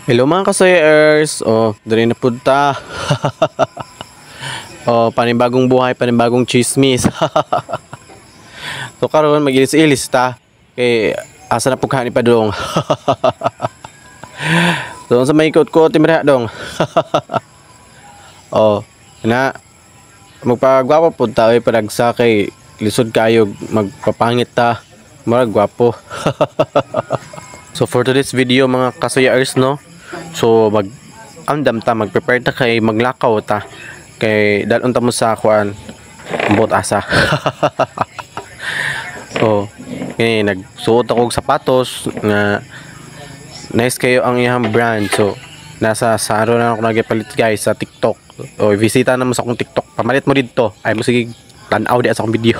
Hello mga kasayers. Dali na punta. Panibagong buhay, panibagong chismis. So karon mag-ilis-ilis ta. Kay asa na pughan ni padong. So sa may ikot-kot timra dong. Na magpagwapo pud ta oy padagsa kay lisod kayo magpapangit ta. Murag gwapo. So for today's video mga kasayers no. So andam ta mag-prepare ta kay maglakaw ta kay dalon ta mo sa kuan bot asa. Nagsuot ako og sapatos nga nice kayo ang iyang brand. So nasa sa araw na ako nagipalit guys sa TikTok. Bisita na mo sa akong TikTok. Pamalit mo dito. Ay mo sige tan-aw di sa akong video.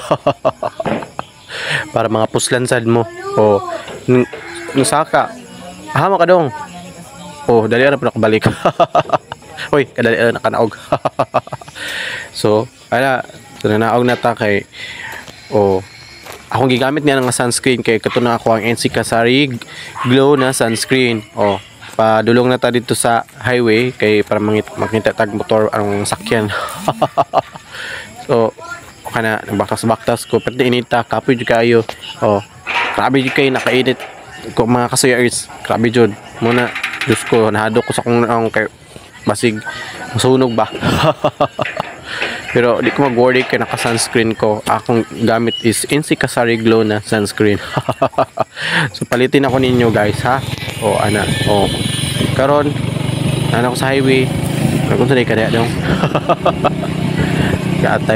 Para mga puslansad mo. Nusaka. Hama ka dong. Dali na po nakabalik. Uy, kadali na nakanaog. So, nanaog na ta kay akong gigamit niya ng sunscreen kay kato na ako ang NC Kasari Glow na sunscreen. Padulong na ta dito sa highway kay para makita tag motor ang sakyan. So, kana nagbaktas-baktas ko pati inita kapoy jud kayo. Grabe jud kay nakainit ko mga kasayers. Grabe jud. Muna Diyos ko, nahadok ko sa kung kay basig masunog ba. Pero di ko mag-worry kay naka-sunscreen ko. Akong gamit is NC Kasari Glow na sunscreen. So palitin ako ninyo guys ha. Karon ko sa highway. Kung saan ka dong. Kaatay.